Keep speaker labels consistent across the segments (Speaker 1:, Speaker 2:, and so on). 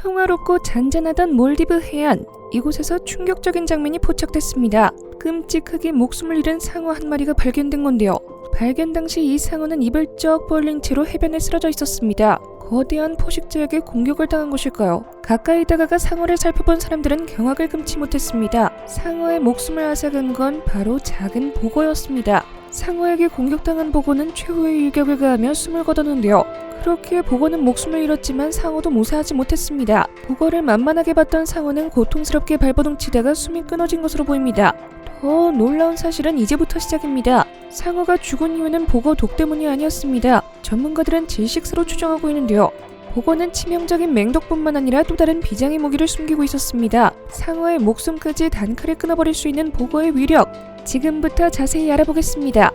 Speaker 1: 평화롭고 잔잔하던 몰디브 해안, 이곳에서 충격적인 장면이 포착됐습니다. 끔찍하게 목숨을 잃은 상어 한 마리가 발견된 건데요. 발견 당시 이 상어는 입을 쩍 벌린 채로 해변에 쓰러져 있었습니다. 거대한 포식자에게 공격을 당한 것일까요? 가까이 다가가 상어를 살펴본 사람들은 경악을 금치 못했습니다. 상어의 목숨을 앗아간 건 바로 작은 보거였습니다. 상어에게 공격당한 보거는 최후의 일격을 가하며 숨을 거뒀는데요. 그렇게 보거는 목숨을 잃었지만 상어도 무사하지 못했습니다. 보거를 만만하게 봤던 상어는 고통스럽게 발버둥치다가 숨이 끊어진 것으로 보입니다. 더 놀라운 사실은 이제부터 시작입니다. 상어가 죽은 이유는 보거 독 때문이 아니었습니다. 전문가들은 질식사로 추정하고 있는데요. 보거는 치명적인 맹독뿐만 아니라 또 다른 비장의 무기를 숨기고 있었습니다. 상어의 목숨까지 단칼에 끊어버릴 수 있는 보거의 위력, 지금부터 자세히 알아보겠습니다.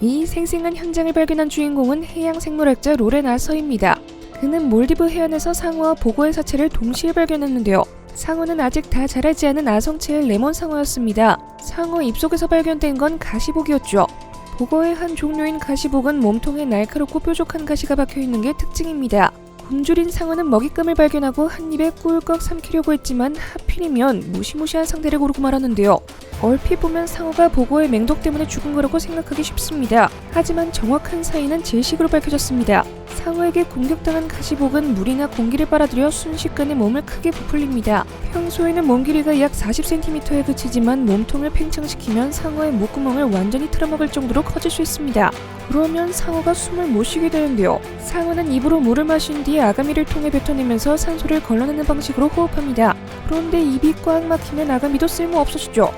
Speaker 1: 이 생생한 현장을 발견한 주인공은 해양생물학자 로렌 아서입니다. 그는 몰디브 해안에서 상어와 보거의 사체를 동시에 발견했는데요. 상어는 아직 다 자라지 않은 아성체의 레몬 상어였습니다. 상어 입속에서 발견된 건 가시복이었죠. 보거의 한 종류인 가시복은 몸통에 날카롭고 뾰족한 가시가 박혀있는 게 특징입니다. 굶주린 상어는 먹잇감을 발견하고 한 입에 꿀꺽 삼키려고 했지만 하필이면 무시무시한 상대를 고르고 말았는데요. 얼핏 보면 상어가 보거의 맹독 때문에 죽은 거라고 생각하기 쉽습니다. 하지만 정확한 사인은 질식으로 밝혀졌습니다. 상어에게 공격당한 가시복은 물이나 공기를 빨아들여 순식간에 몸을 크게 부풀립니다. 평소에는 몸 길이가 약 40cm에 그치지만 몸통을 팽창시키면 상어의 목구멍을 완전히 틀어먹을 정도로 커질 수 있습니다. 그러면 상어가 숨을 못 쉬게 되는데요. 상어는 입으로 물을 마신 뒤 아가미를 통해 뱉어내면서 산소를 걸러내는 방식으로 호흡합니다. 그런데 입이 꽉 막히면 아가미도 쓸모없어지죠.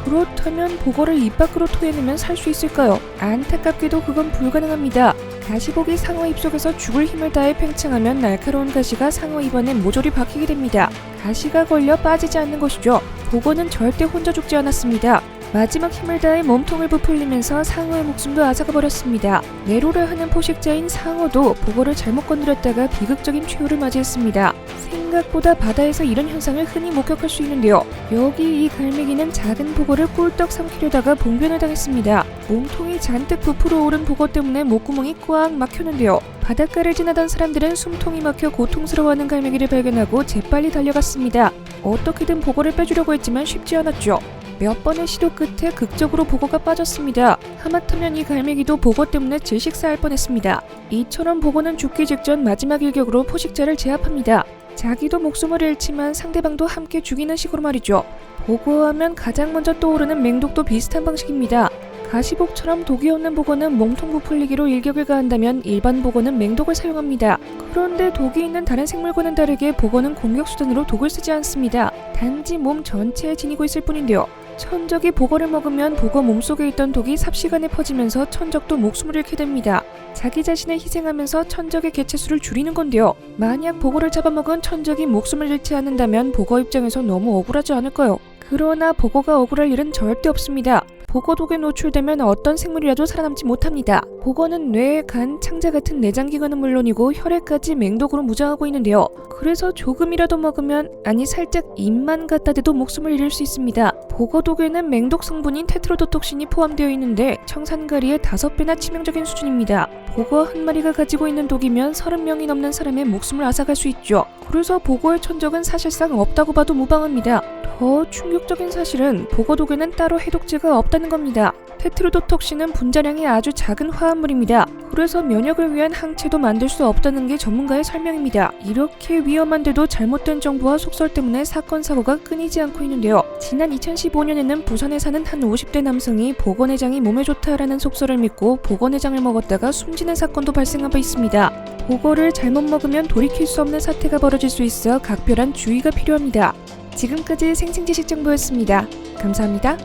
Speaker 1: 그렇다면 보거를 입 밖으로 토해내면 살 수 있을까요? 안타깝게도 그건 불가능합니다. 가시복이 상어 입속에서 죽을 힘을 다해 팽창하면 날카로운 가시가 상어 입안에 모조리 박히게 됩니다. 가시가 걸려 빠지지 않는 것이죠. 보거는 절대 혼자 죽지 않았습니다. 마지막 힘을 다해 몸통을 부풀리면서 상어의 목숨도 앗아가버렸습니다. 내로를 하는 포식자인 상어도 보거를 잘못 건드렸다가 비극적인 최후를 맞이했습니다. 생각보다 바다에서 이런 현상을 흔히 목격할 수 있는데요. 여기 이 갈매기는 작은 보거를 꿀떡 삼키려다가 봉변을 당했습니다. 몸통이 잔뜩 부풀어 오른 보거 때문에 목구멍이 꽉 막혔는데요. 바닷가를 지나던 사람들은 숨통이 막혀 고통스러워하는 갈매기를 발견하고 재빨리 달려갔습니다. 어떻게든 보거를 빼주려고 했지만 쉽지 않았죠. 몇 번의 시도 끝에 극적으로 보거가 빠졌습니다. 하마터면 이 갈매기도 보거 때문에 질식사할 뻔했습니다. 이처럼 보거는 죽기 직전 마지막 일격으로 포식자를 제압합니다. 자기도 목숨을 잃지만 상대방도 함께 죽이는 식으로 말이죠. 보거하면 가장 먼저 떠오르는 맹독도 비슷한 방식입니다. 가시복처럼 독이 없는 보거는 몸통 부풀리기로 일격을 가한다면 일반 보거는 맹독을 사용합니다. 그런데 독이 있는 다른 생물과는 다르게 보거는 공격수단으로 독을 쓰지 않습니다. 단지 몸 전체에 지니고 있을 뿐인데요. 천적이 보거를 먹으면 보거 몸속에 있던 독이 삽시간에 퍼지면서 천적도 목숨을 잃게 됩니다. 자기 자신을 희생하면서 천적의 개체수를 줄이는 건데요. 만약 보거를 잡아먹은 천적이 목숨을 잃지 않는다면 보거 입장에서 너무 억울하지 않을까요? 그러나 보거가 억울할 일은 절대 없습니다. 보거 독에 노출되면 어떤 생물이라도 살아남지 못합니다. 보거는 뇌, 간, 창자 같은 내장기관은 물론이고 혈액까지 맹독으로 무장하고 있는데요. 그래서 조금이라도 먹으면, 아니 살짝 입만 갖다 대도 목숨을 잃을 수 있습니다. 보거 독에는 맹독 성분인 테트로도톡신이 포함되어 있는데 청산가리의 5배나 치명적인 수준입니다. 보거 한 마리가 가지고 있는 독이면 30명이 넘는 사람의 목숨을 앗아갈 수 있죠. 그래서 보거의 천적은 사실상 없다고 봐도 무방합니다. 더 충격적인 사실은 보거 독에는 따로 해독제가 없다는 겁니다. 테트로도톡신은 분자량이 아주 작은 화합물입니다. 그래서 면역을 위한 항체도 만들 수 없다는 게 전문가의 설명입니다. 이렇게 위험한데도 잘못된 정보와 속설 때문에 사건 사고가 끊이지 않고 있는데요. 지난 2015년에는 부산에 사는 한 50대 남성이 보건해장이 몸에 좋다라는 속설을 믿고 보건해장을 먹었다가 숨지는 사건도 발생한 바 있습니다. 보거를 잘못 먹으면 돌이킬 수 없는 사태가 벌어질 수 있어 각별한 주의가 필요합니다. 지금까지 생생지식 정보였습니다. 감사합니다.